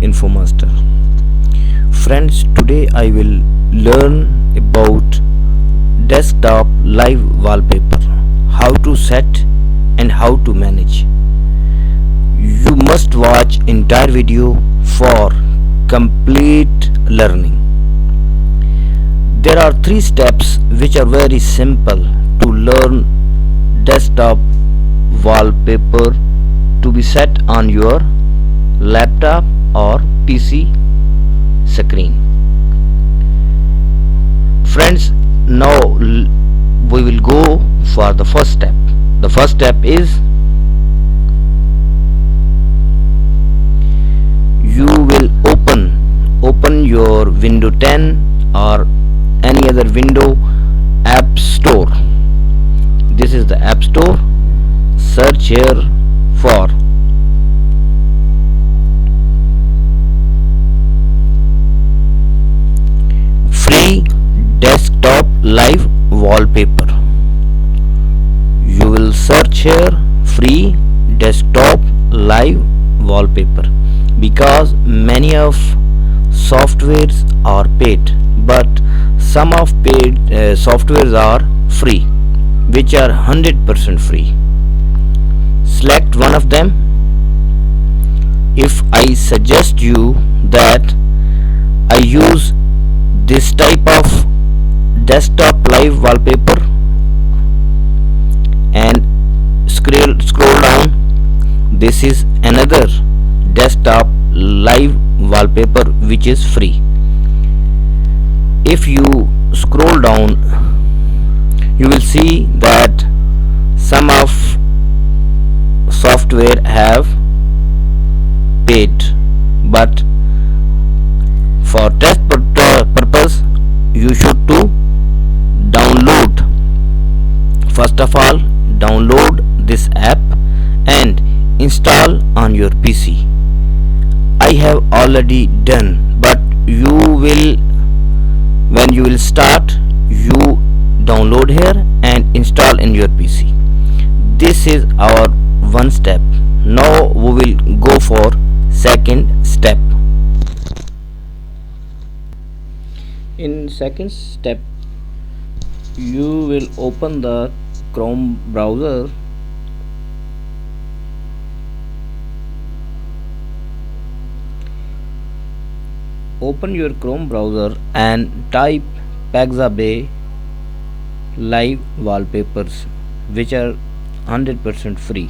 Infomaster. Friends, today I will learn about desktop live wallpaper, how to set and how to manage. You must watch entire video for complete learning. There are three steps which are very simple to learn desktop wallpaper to be set on your laptop or PC screen. Friends, now we will go for the first step. The first step is you will open your window 10 or any other window app store. This is the app store. Search here for free desktop live wallpaper. You will search here free desktop live wallpaper because many of softwares are paid, but some of paid softwares are free, which are 100% free. Select one of them. If I suggest you that I use this type of desktop live wallpaper and scroll down, this is another desktop live wallpaper which is free. If you scroll down, you will see that some of software have paid, but for test purpose you should to download. First of all, download this app and install on your PC. I have already done, but you will, when you will start, you download here and install in your PC. This is our one step. Now we will go for second step. In second step, you will open the Chrome browser. Open your Chrome browser and type Pexabay live wallpapers, which are 100% free.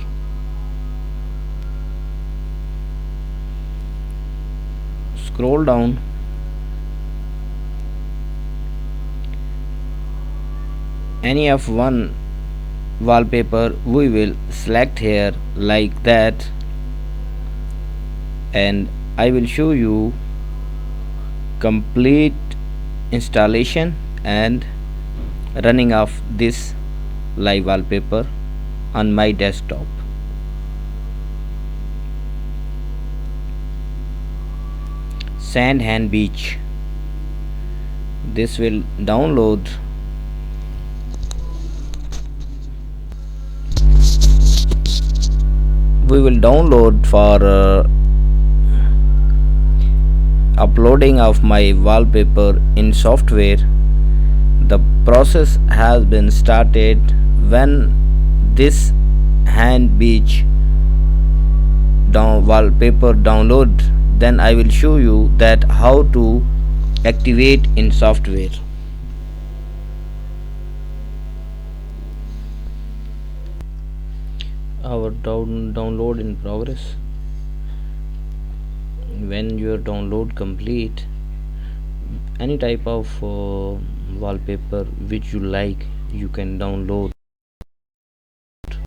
Scroll down. Any of one wallpaper we will select here like that, and I will show you complete installation and running of this live wallpaper on my desktop. Sand and beach. This will download. We will download for uploading of my wallpaper in software. The process has been started. When this hand beach wallpaper download, then I will show you that how to activate in software. Our download in progress. When your download complete, any type of wallpaper which you like, you can download. You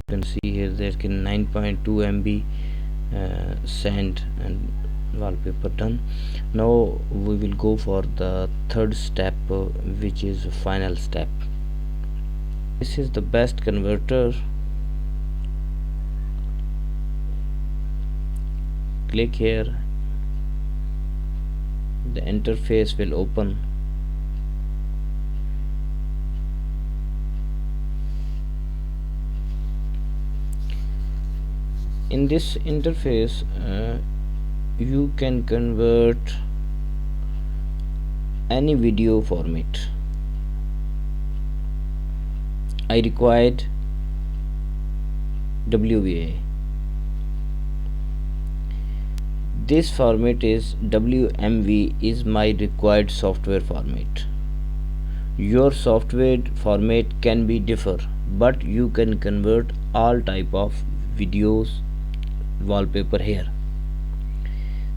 can see here there can 9.2 MB sand and wallpaper done. Now we will go for the third step, which is the final step. This is the best converter. Click here, the interface will open. In this interface you can convert any video format. I required WVA. This format is WMV is my required software format. Your software format can be differ, but you can convert all type of videos wallpaper here.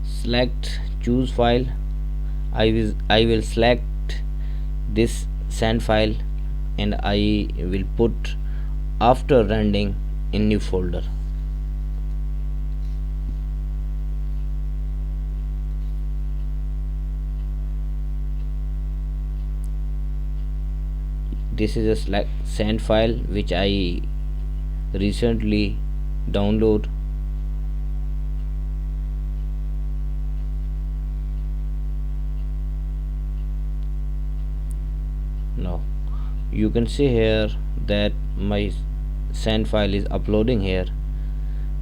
Select choose file. I will select this send file and I will put after rendering in new folder. This is a select send file which I recently download. Now you can see here that my send file is uploading here.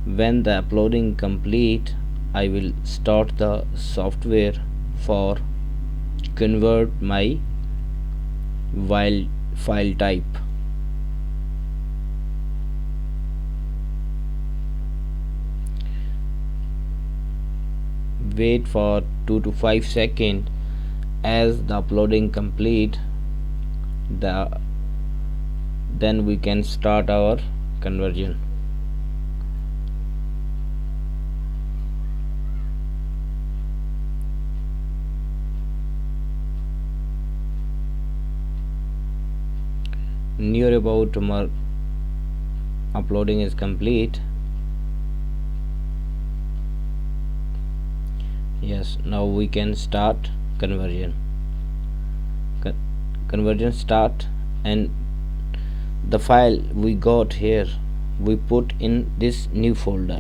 When the uploading complete, I will start the software for convert my file type. Wait for 2 to 5 seconds. As the uploading complete, then we can start our conversion. Near about uploading is complete. Yes, now we can start conversion. Conversion start, and the file we got here we put in this new folder.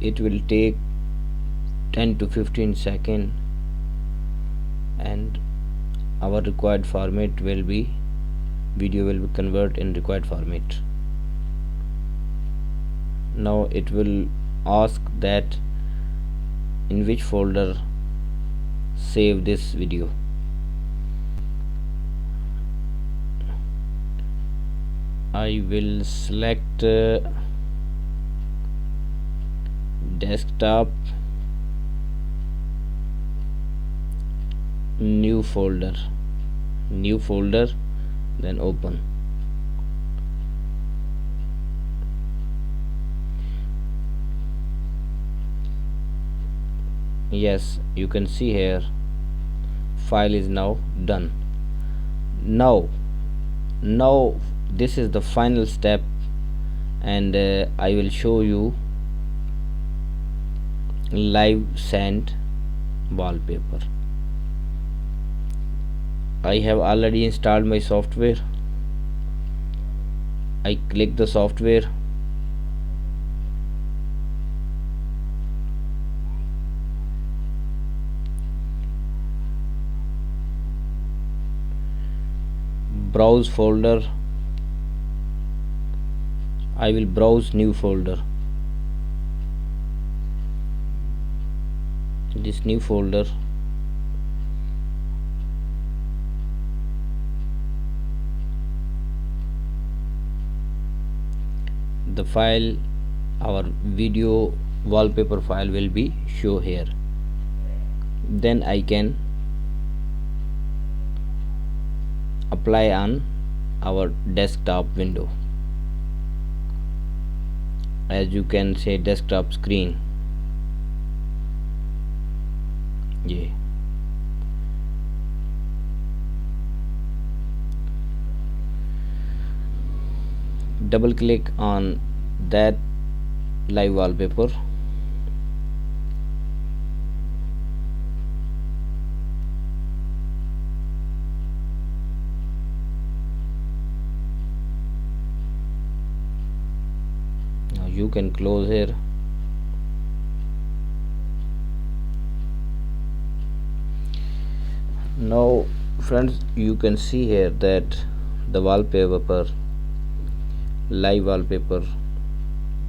It will take 10 to 15 seconds and our required format will be video will be converted in required format. Now it will ask that in which folder save this video. I will select desktop, new folder, then open. Yes, you can see here file is now done. Now this is the final step, and I will show you live send wallpaper. I have already installed my software. I click the software. Browse folder. I will browse new folder. This new folder, the file, our video wallpaper file will be show here. Then I can apply on our desktop window. As you can see, desktop screen. Yeah. Double click on that live wallpaper. Now you can close here. Now friends, you can see here that the wallpaper live wallpaper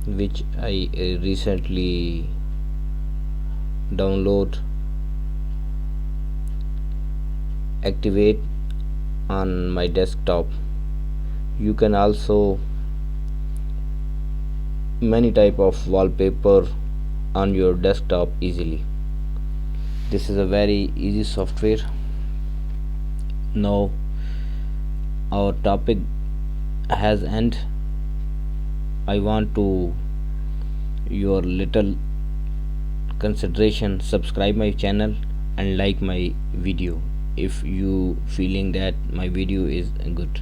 which I recently download, activate on my desktop. You can also many type of wallpaper on your desktop easily. This is a very easy software. Now our topic has end. I want to your little consideration, subscribe my channel and like my video if you feeling that my video is good.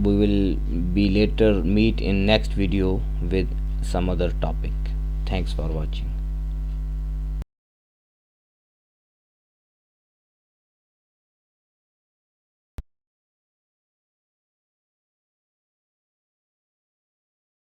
We will be later meet in next video with some other topic. Thanks for watching.